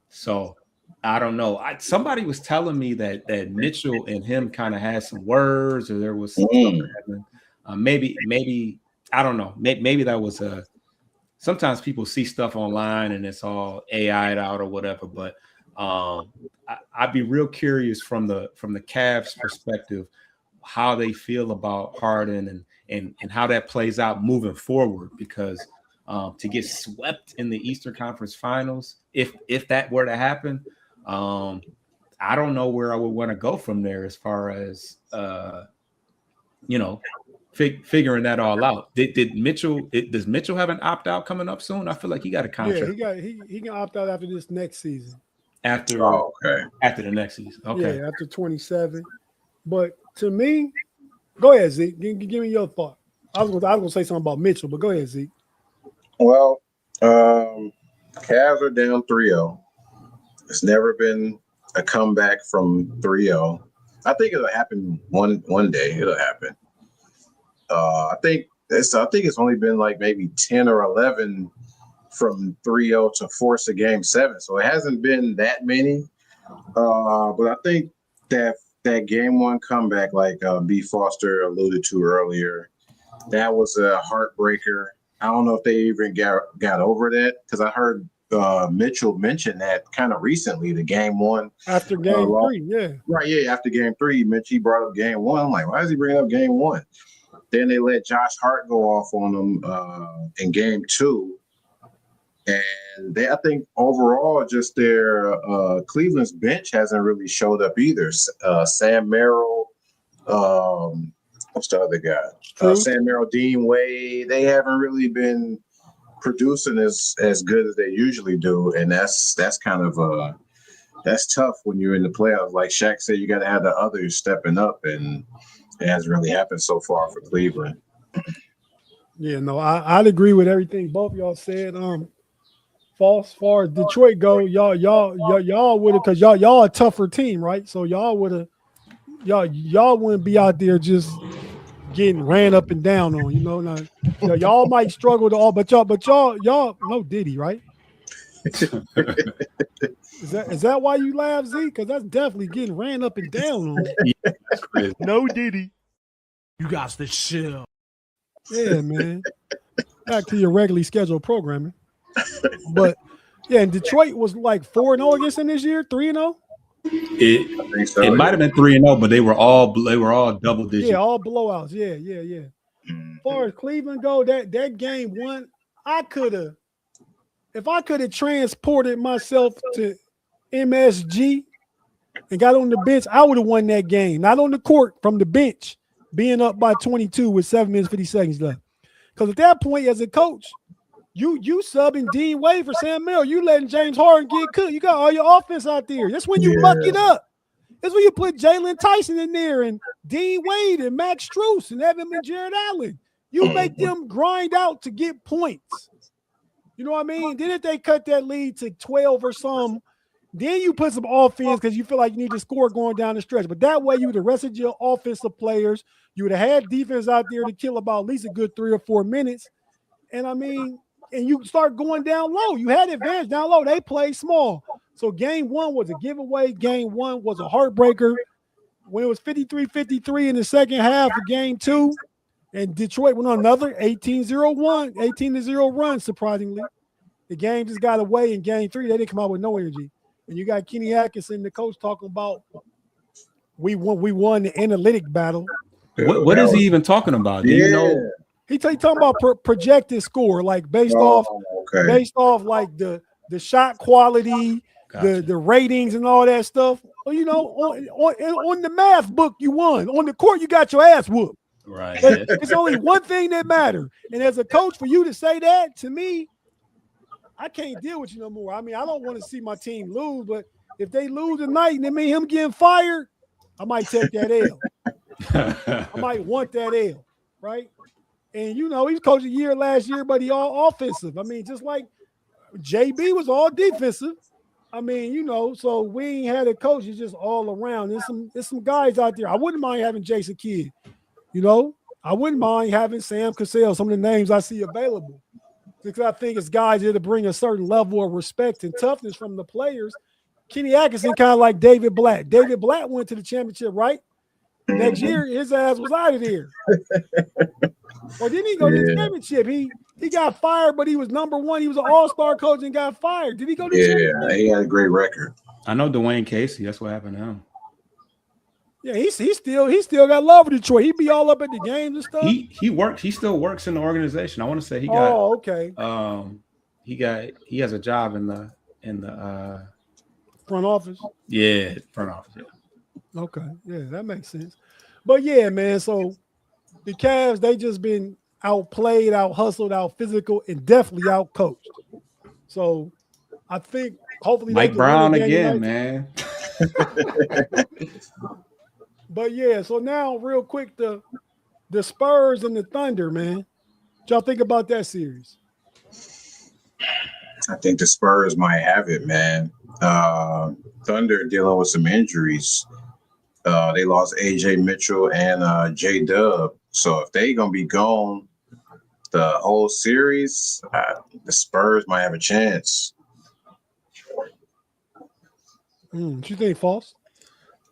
So I don't know. Somebody was telling me that Mitchell and him kind of had some words, or there was something maybe I don't know. Maybe that was sometimes people see stuff online and it's all AI'd out or whatever. But I'd be real curious from the Cavs perspective how they feel about Harden and how that plays out moving forward, because to get swept in the Eastern Conference Finals, if that were to happen, I don't know where I would want to go from there as far as figuring that all out. Does Mitchell have an opt-out coming up soon? I feel like he got a contract. Yeah, he can opt out after this next season. After the next season. Okay. Yeah, after 27. But to me, go ahead, Zeke. Give me your thought. I was gonna say something about Mitchell, but go ahead, Zeke. Well, Cavs are down 3-0. It's never been a comeback from 3-0. I think it'll happen one day. It'll happen. I think it's only been like maybe 10 or 11 from 3-0 to force a game 7. So it hasn't been that many. But I think that game 1 comeback, like B. Foster alluded to earlier, that was a heartbreaker. I don't know if they even got over that, because I heard Mitchell mention that kind of recently, the game 1. After game 3, yeah. Right, yeah, after game 3, he brought up game 1. I'm like, why is he bringing up game 1? Then they let Josh Hart go off on them in game 2. And I think overall, just their Cleveland's bench hasn't really showed up either. Sam Merrill, what's the other guy? Sam Merrill, Dean Wade. They haven't really been producing as good as they usually do, and that's kind of that's tough when you're in the playoffs. Like Shaq said, you got to have the others stepping up, and it hasn't really happened so far for Cleveland. Yeah, no, I'd agree with everything both y'all said. As far as Detroit go, y'all would have, because y'all a tougher team, right? So y'all wouldn't be out there just getting ran up and down on, Now, y'all might struggle to all, but y'all no Diddy, right? Is that why you laugh, Z? Because that's definitely getting ran up and down on. Yeah, that's crazy. No Diddy. You got the chill. Yeah, man. Back to your regularly scheduled programming. But yeah, and Detroit was like 4-0 against them this year, 3-0. It might have been 3-0, but they were all double digits. Yeah, all blowouts. Yeah. As far as Cleveland go, that game 1, if I could have transported myself to MSG and got on the bench, I would have won that game. Not on the court, from the bench. being up by 22 with 7 minutes 50 seconds left. Because at that point, as a coach, you subbing Dean Wade for Sam Merrill. You letting James Harden get cooked. You got all your offense out there. That's when you muck it up. That's when you put Jalen Tyson in there and Dean Wade and Max Strus and Evan and Jared Allen. You make them grind out to get points. You know what I mean? Then if they cut that lead to 12 or something, then you put some offense because you feel like you need to score going down the stretch. But that way, you would have rested your offensive players. You would have had defense out there to kill about at least a good 3 or 4 minutes. And I mean, and you start going down low. You had advantage down low. They played small. So game 1 was a giveaway. Game 1 was a heartbreaker. When it was 53-53 in the second half of game 2, and Detroit went on another 18-0 run, surprisingly. The game just got away in game 3. They didn't come out with no energy. And you got Kenny Atkinson, the coach, talking about we won the analytic battle. What is he even talking about? Do you know? He talking about projected score, like based off like the shot quality, the ratings and all that stuff. Well, you know, on the math book you won. On the court you got your ass whooped. Right. But it's only one thing that matters. And as a coach, for you to say that to me, I can't deal with you no more. I mean, I don't want to see my team lose, but if they lose tonight and it mean him getting fired, I might take that L. I might want that L, right? And you know, he's coached a year last year, but he all offensive. I mean, just like JB was all defensive. I mean, you know, so we ain't had a coach. It's just all around. There's some guys out there. I wouldn't mind having Jason Kidd. You know, I wouldn't mind having Sam Cassell, some of the names I see available. Because I think it's guys here to bring a certain level of respect and toughness from the players. Kenny Atkinson kind of like David Blatt. David Blatt went to the championship, right? Next year, his ass was out of there. Or didn't he go to the championship? He got fired, but he was number 1. He was an all-star coach and got fired. Did he go to the championship? Yeah, he had a great record. I know Dwayne Casey. That's what happened to him. Yeah, he still got love for Detroit. He be all up at the games and stuff. He still works in the organization. I want to say he got. Oh, okay. He has a job in the front office. Yeah, front office. Yeah. Okay, yeah, that makes sense. But yeah, man. So the Cavs, they just been outplayed, out hustled, out physical, and definitely out coached. So I think hopefully Mike Brown again, man. But yeah, so now real quick, the Spurs and the Thunder, man. What y'all think about that series? I think the Spurs might have it, man. Thunder dealing with some injuries. They lost AJ Mitchell and J-Dub. So if they gonna be gone the whole series, the Spurs might have a chance. What you think, False?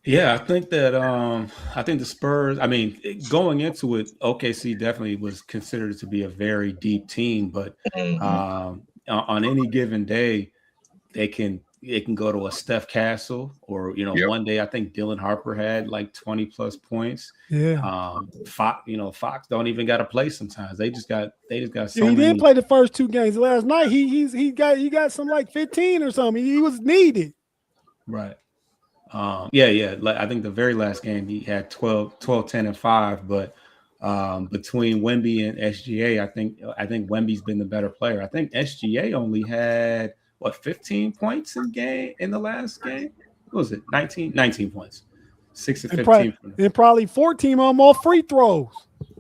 Yeah, I think that I think the Spurs, I mean, going into it, OKC definitely was considered to be a very deep team, but on any given day, they can go to a Steph Castle, or one day I think Dylan Harper had like 20 plus points. Yeah. Fox don't even got to play sometimes. They just got so he many. didn't play the first 2 games. Last night he got some like 15 or something. He was needed. Right. Like, I think the very last game he had 12, 10, and 5. But between Wemby and SGA, I think Wemby's been the better player. I think SGA only had 15 points in the last game. What was it? 19 points. 6 of 15. And probably 14 on more free throws.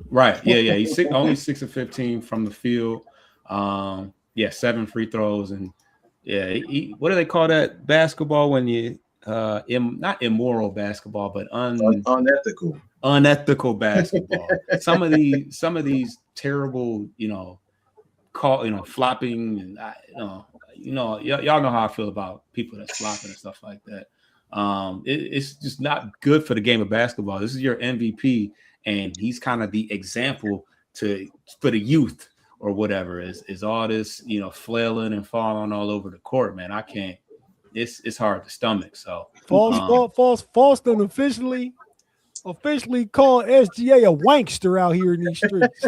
Right. Yeah. He's only 6 of 15 from the field. 7 free throws, and what do they call that basketball when you not immoral basketball, but unethical basketball. some of these terrible, flopping, and y'all know how I feel about people that's flopping and stuff like that. It's just not good for the game of basketball. This is your MVP, and he's kind of the example for the youth or whatever. Is all this flailing and falling all over the court, man. I can't. It's hard to stomach. So False done officially called SGA a wankster out here in these streets.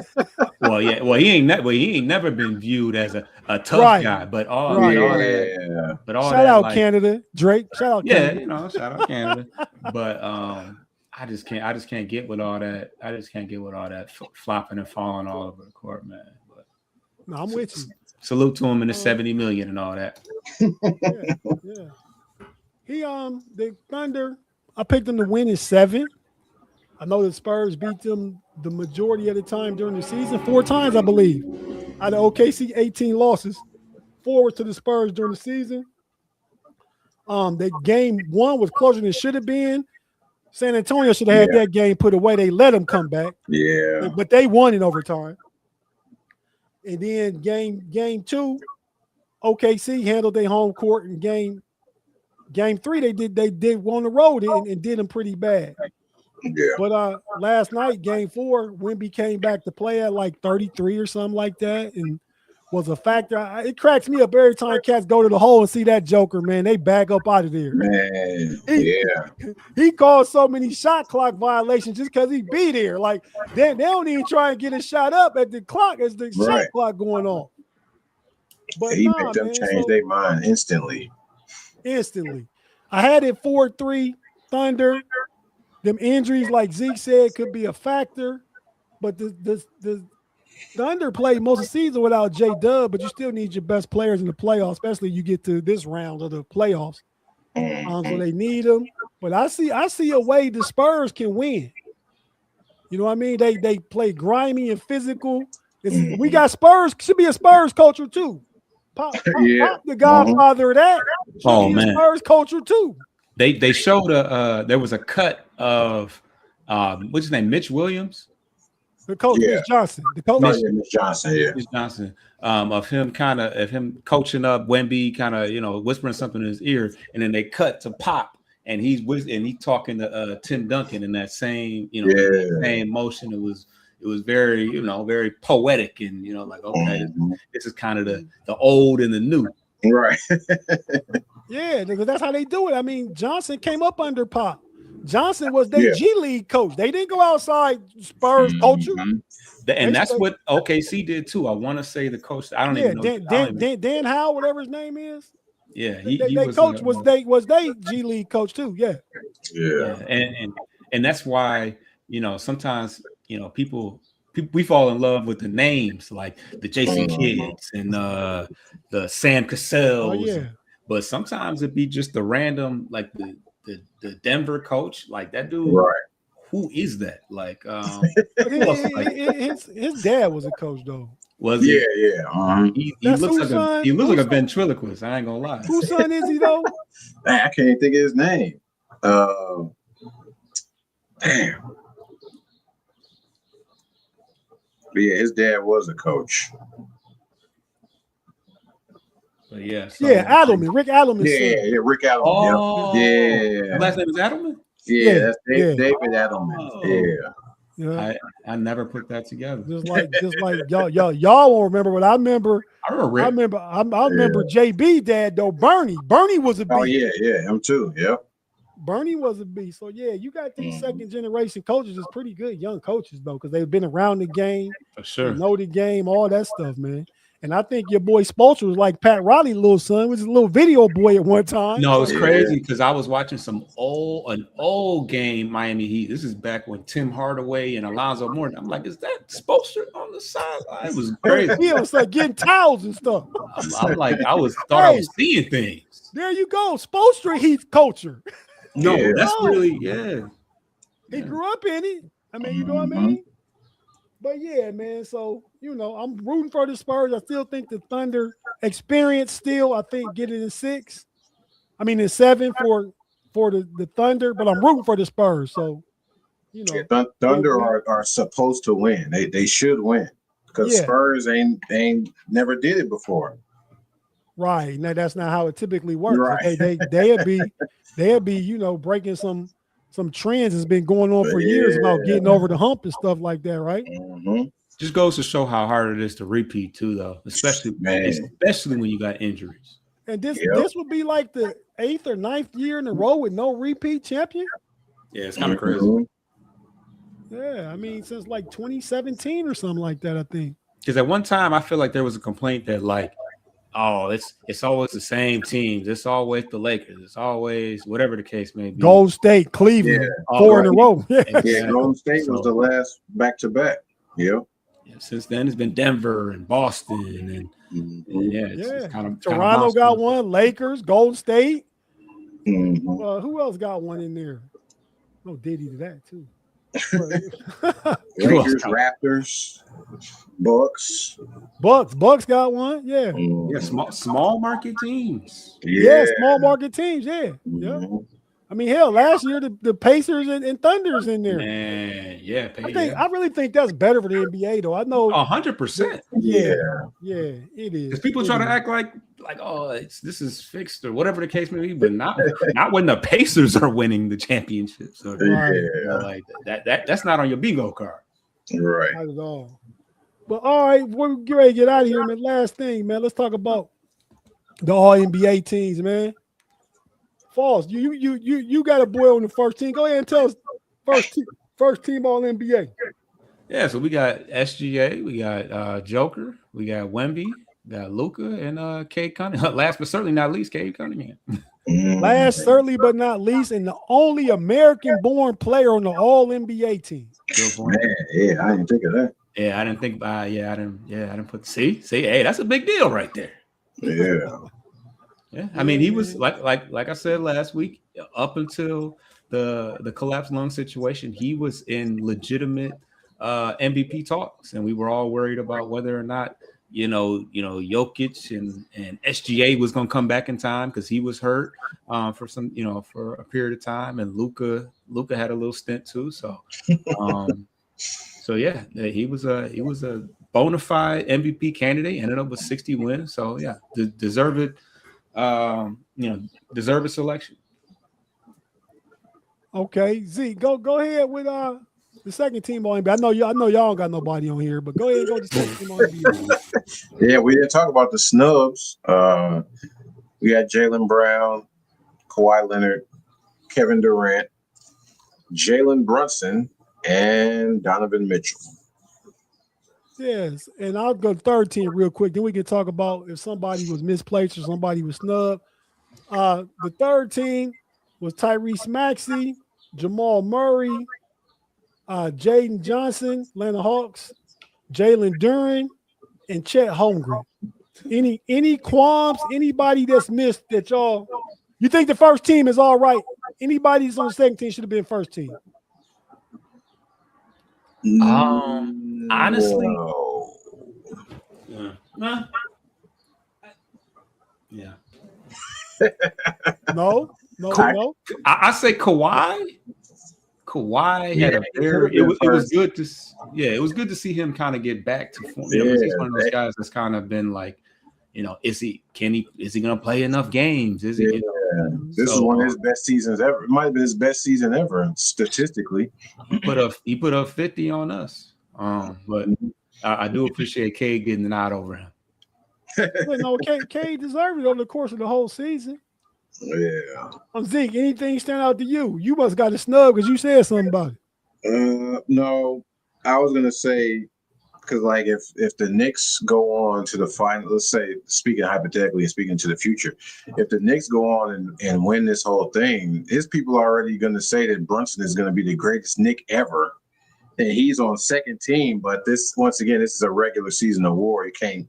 Well, he ain't never been viewed as a tough guy, but all that. But all shout that, out like, Canada, Drake. Shout out Canada. Shout out Canada. But I just can't get with all that. I just can't get with all that flopping and falling all over the court, man. But no, I'm with you. Salute to him in the 70 million and all that. Yeah. He the Thunder, I picked them to win in 7. I know the Spurs beat them the majority of the time during the season, 4 times, I believe. Out of OKC, 18 losses, 4 to the Spurs during the season. The game 1 was closer than it should have been. San Antonio should have had that game put away. They let them come back. Yeah. But they won in overtime. And then game 2, OKC handled their home court. In game 3, they did on the road and did them pretty bad. Yeah. But last night, game 4, Wemby came back to play at like 33 or something like that, and was a factor. It cracks me up every time cats go to the hole and see that Joker, man. They back up out of there. Man, He caused so many shot clock violations just because he be there. Like, they don't even try and get a shot up at the clock as the shot clock going on. But he made them change their mind instantly. I had it 4-3 Thunder. Them injuries, like Zeke said, could be a factor. But the Thunder played most of the season without J-Dub, but you still need your best players in the playoffs, especially you get to this round of the playoffs. So they need them. But I see a way the Spurs can win. You know what I mean? They play grimy and physical. We got Spurs. Should be a Spurs culture too. Pop the godfather of that. Oh man, Spurs culture too. They showed there was a cut of what's his name, Mitch Williams. The coach, Mitch Johnson. The coach, Mitch Johnson. Yeah, Mitch Johnson. Of him coaching up Wemby, kind of whispering something in his ear, and then they cut to Pop, and he's talking to Tim Duncan in that same same motion. It was very very poetic and like okay, this is kind of the old and the new. Right. Yeah, because that's how they do it. I mean, Johnson came up under Pop. Johnson was their G League coach. They didn't go outside Spurs culture. And that's what OKC did too. I want to say the coach. I don't even know. Dan Howe, whatever his name is. Yeah, was they G League coach too. Yeah. And that's why sometimes people we fall in love with the names like the Jason Kidds and the Sam Cassell. But sometimes it'd be just the random like the Denver coach, like that dude. Right. Who is that? Like, his dad was a coach though. Was he? Yeah. He looks like a ventriloquist. I ain't gonna lie. Whose son is he though? I can't think of his name. Damn. But yeah, his dad was a coach. But Rick Adelman. Yeah, Rick Adelman. Oh, yeah. Last name is Adelman. Yeah, that's David Adelman. Yeah. I never put that together. Just like y'all won't remember what I remember. I remember JB dad though. Bernie was a beast. Oh yeah, him too. Yep. Bernie was a beast. So yeah, you got these second generation coaches is pretty good young coaches though, because they've been around the game, for sure, know the game, all that stuff, man. And I think your boy Spoelstra was like Pat Riley's little son, was a little video boy at one time. No, it was crazy because I was watching an old game, Miami Heat. This is back when Tim Hardaway and Alonzo Mourning. I'm like, is that Spoelstra on the sideline? It was crazy. Yeah, it was like getting towels and stuff. I'm like, I was seeing things. There you go, Spoelstra Heat culture. No, that's really He grew up in it. I mean, you know what I mean? But yeah, man. So I'm rooting for the Spurs. I still think the Thunder experience still. I think get it in 6. I mean in 7 for the Thunder. But I'm rooting for the Spurs. So Thunder are supposed to win. They should win because Spurs ain't never did it before. Right. Now that's not how it typically works. Right. Okay? They'd be breaking some trends that's been going on for years about getting over the hump and stuff like that, right? Just goes to show how hard it is to repeat too, though, especially when you got injuries. And this would be like the 8th or 9th year in a row with no repeat champion. Yeah, it's kind of crazy. Yeah, I mean since like 2017 or something like that, I think. Because at one time I feel like there was a complaint that like Oh, it's always the same teams. It's always the Lakers. It's always whatever the case may be. Golden State, Cleveland, Yeah. 4 in a row. Yeah, Golden State was the last back-to-back. Yeah. Since then, it's been Denver and Boston, and it's kind of Toronto got one. Lakers, Golden State. Mm-hmm. Who else got one in there? No, Diddy to that too. Lakers, Raptors, Bucks got one. Yeah. Yeah, small market teams. Yeah, small market teams. Yeah. Yeah. I mean, hell, last year the Pacers and Thunder's in there. Man, yeah. I really think that's better for the NBA, though. I know 100%. Yeah, it is. Because people try to act like this is fixed or whatever the case may be, but not when the Pacers are winning the championships. Or, like that's not on your bingo card. Right. Not at all. But all right, we're getting ready to get out of here, man. Last thing, man. Let's talk about the All NBA teams, man. Falls, you got a boy on the first team. Go ahead and tell us first team All NBA. Yeah, so we got SGA, we got Joker, we got Wemby, we got Luka, and Cade Cunningham. Last but certainly not least, Cade Cunningham. Last certainly but not least, and the only American-born player on the All NBA team. Man, yeah, I didn't think of that. Yeah, I didn't think. I didn't put. See, hey, that's a big deal right there. Yeah. Yeah, I mean, he was like I said last week, up until the collapsed lung situation, he was in legitimate MVP talks, and we were all worried about whether or not Jokic and SGA was going to come back in time because he was hurt for a period of time, and Luka had a little stint too. So, he was a bona fide MVP candidate. Ended up with 60 wins. So yeah, deserved selection. Okay, Z, go ahead with the second team on NBA. I know y'all don't got nobody on here, but go ahead and go to the second team on NBA. Yeah, we didn't talk about the snubs. We got Jaylen Brown, Kawhi Leonard, Kevin Durant, Jalen Brunson, and Donovan Mitchell. Yes, and I'll go third team real quick. Then we can talk about if somebody was misplaced or somebody was snubbed. The third team was Tyrese Maxey, Jamal Murray, Jaden Johnson, Atlanta Hawks, Jalen Duren, and Chet Holmgren. Any qualms? Anybody that's missed that you think the first team is all right? Anybody that's on the second team should have been first team. Honestly, yeah. No. I say Kawhi. Kawhi had a very. It was good to. Yeah, it was good to see him kind of get back to form. He's one of those guys that's kind of been like, is he going to play enough games? Is he? This is one of his best seasons ever. It might have been his best season ever statistically. He put up 50 on us. But I do appreciate Cade getting the nod over him. No, Cade deserved it over the course of the whole season. Yeah. Zeke, anything stand out to you? You must have got a snub because you said something about it. No, I was gonna say because like if the Knicks go on to the final, let's say speaking hypothetically and speaking to the future, if the Knicks go on and win this whole thing, his people are already gonna say that Brunson is gonna be the greatest Knick ever. And he's on second team, but this is a regular season award. You can't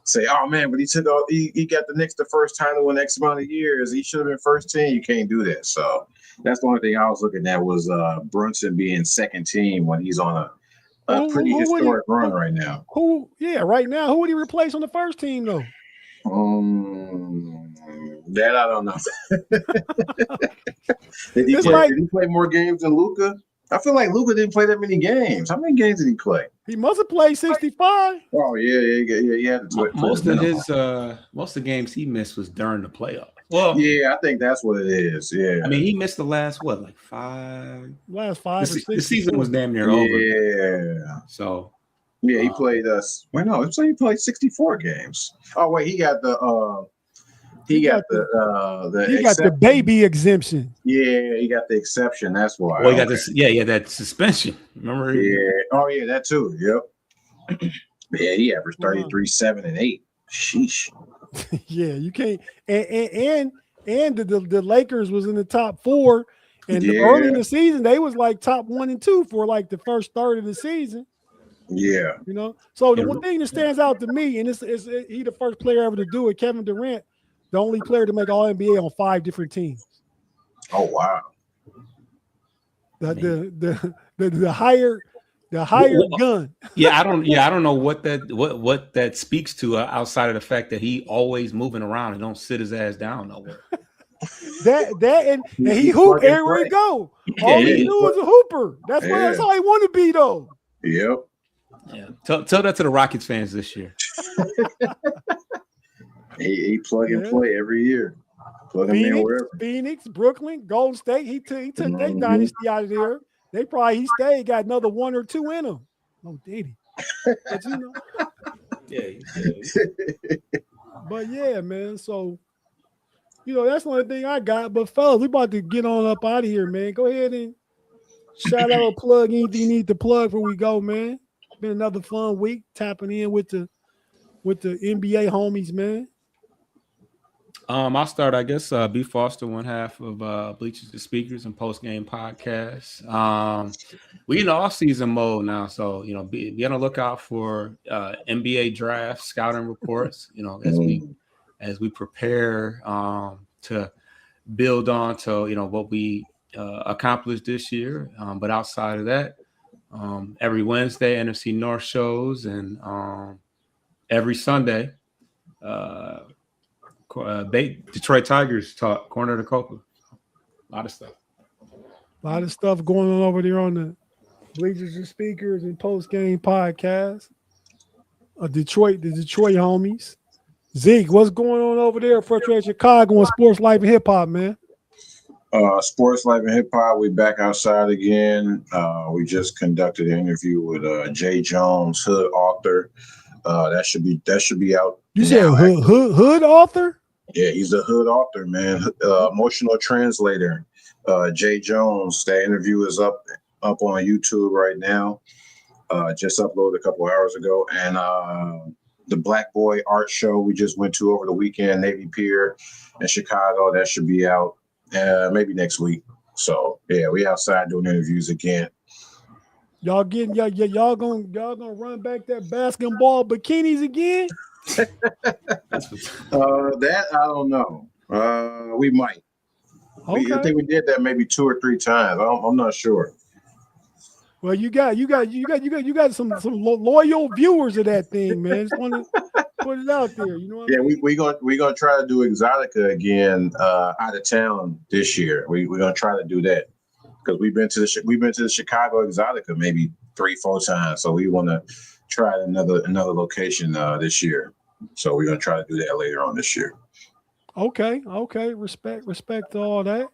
say, oh man, but he got the Knicks the first title in X amount of years. He should have been first team. You can't do that. So that's the only thing I was looking at was Brunson being second team when he's on a pretty historic run right now. Right now. Who would he replace on the first team though? That I don't know. Did he play more games than Luka? I feel like Luka didn't play that many games. How many games did he play? He must have played 65. Oh yeah. Most of the games he missed was during the playoffs. Well, yeah, I think that's what it is. Yeah, I mean, he missed the last five. Last five. The season was damn near over. Yeah. So. Yeah, he played us. So he played 64 games. Oh wait, he got the. He got the baby exemption. Yeah, he got the exception. That's why. Well, he got this. Yeah, that suspension. Remember? Yeah. Oh, yeah, that too. Yep. Yeah, he averaged 33, 7, and 8. Sheesh. Yeah, you can't. And the Lakers was in the top 4, and early in the season they was like top 1 and 2 for like the first third of the season. Yeah. You know, so the one thing that stands out to me, and is he the first player ever to do it, Kevin Durant, the only player to make All NBA on 5 different teams. Oh wow. The higher gun. I don't know what that speaks to outside of the fact that he always moving around and don't sit his ass down nowhere. and he hoop everywhere he go. All he do is a hooper. That's how he want to be though. Yep. Yeah. Tell that to the Rockets fans this year. he plug and play every year. Plug him in wherever. Phoenix, Brooklyn, Golden State. He took their dynasty out of there. He stayed, got another 1 or 2 in him. Oh, did he? But you know. Yeah. But yeah, man. So, you know, that's the only thing I got. But fellas, we about to get on up out of here, man. Go ahead and shout out or plug anything you need to plug before we go, man. It's been another fun week tapping in with the NBA homies, man. I'll start, I guess. B Foster, one half of Bleachers to Speakers and post game podcasts. We in off season mode now, so you know, be on the lookout for NBA draft scouting reports. You know, as we prepare to build on to what we accomplished this year. But outside of that, every Wednesday NFC North shows, and every Sunday. Detroit Tigers talk, corner of the Copa. A lot of stuff going on over there on the Bleachers and Speakers and post game podcast. The Detroit homies. Zeke, what's going on over there for Chicago on Sports Life and Hip Hop, man? Sports Life and Hip Hop, we back outside again. We just conducted an interview with Jay Jones, Hood author. That should be out. You said hood author? Yeah, he's a hood author, man. Emotional translator. Jay Jones. That interview is up on YouTube right now. Just uploaded a couple hours ago. And the Black Boy Art Show we just went to over the weekend, Navy Pier in Chicago. That should be out maybe next week. So yeah, we outside doing interviews again. Y'all gonna run back that basketball bikinis again? That I don't know. We might. Okay. I think we did that maybe 2 or 3 times. I'm not sure. Well, you got some loyal viewers of that thing, man. Just want to put it out there. You know what I mean? we gonna try to do Exotica again out of town this year. We're gonna try to do that because we've been to the Chicago Exotica maybe 3-4 times. So we want to try another location this year. So we're gonna try to do that later on this year. Okay. Respect to all that.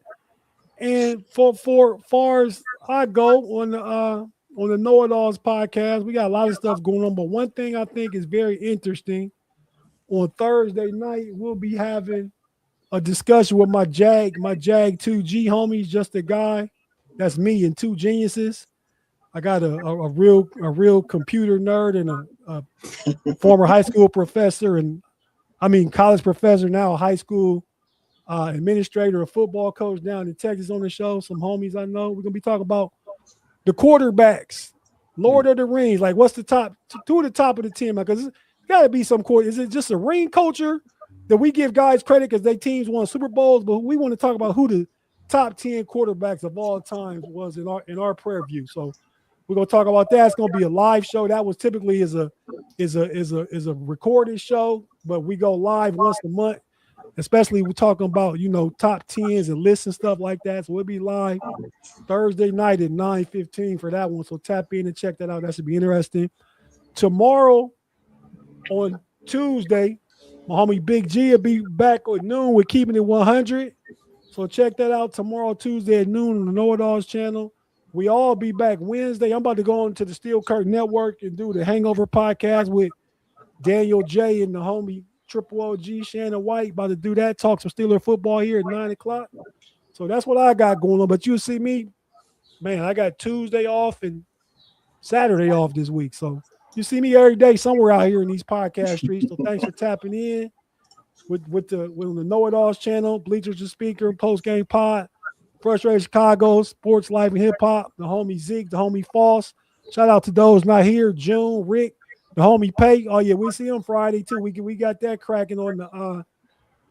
And for far as I go on the KnoItAllz podcast, we got a lot of stuff going on. But one thing I think is very interesting, on Thursday night, we'll be having a discussion with my Jag 2G homies, just a guy. That's me and 2 geniuses. I got a real computer nerd and a former high school professor, college professor, now a high school administrator, a football coach down in Texas on the show. Some homies I know. We're gonna be talking about the quarterbacks, Lord of the Rings. Like, what's the top two of the top of the team? Because it's got to be some court. Is it just a ring culture that we give guys credit because they teams won Super Bowls, but we want to talk about who the top 10 quarterbacks of all time was in our prayer view. So we're gonna talk about that. It's gonna be a live show. That was typically is a recorded show, but we go live once a month. Especially we're talking about, top 10s and lists and stuff like that. So we'll be live Thursday night at 9:15 for that one. So tap in and check that out. That should be interesting. Tomorrow on Tuesday, my homie Big G will be back at noon with Keeping It 100. So check that out tomorrow, Tuesday at noon on the KnoItAllz channel. We all be back Wednesday. I'm about to go on to the Steel Curtain Network and do the Hangover podcast with Daniel J and the homie Triple OG Shannon White. About to do that. Talk some Steeler football here at 9 o'clock. So that's what I got going on. But you see me, man, I got Tuesday off and Saturday off this week. So You see me every day somewhere out here in these podcast streets. So thanks for tapping in with the KnoItAllz channel, Bleachers and Speaker, Post Game Pod, Frustrated Chicago, Sports Life and Hip Hop, the homie Zeke, the homie Foss. Shout out to those not here, June, Rick, the homie Pay. Oh yeah, we see him Friday too. We got that cracking on the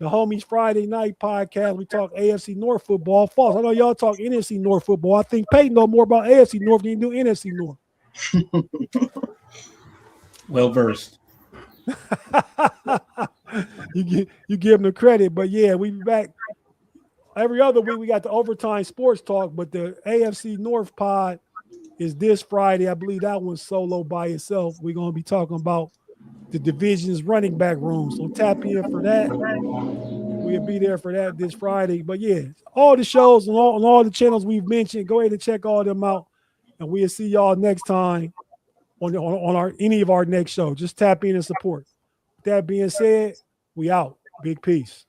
homies Friday night podcast. We talk AFC North football. Foss, I know y'all talk NFC North football. I think Pay know more about AFC North than you do NFC North. Well versed. you give them the credit, but yeah, we be back every other week. We got the overtime sports talk, but the AFC North pod is this Friday. I believe that one's solo by itself. We're gonna be talking about the division's running back room. So tap in for that. We'll be there for that this Friday. But yeah, all the shows and all the channels we've mentioned, go ahead and check all them out, and we'll see y'all next time on any of our next show. Just tap in and support. With that being said, we out. Big peace.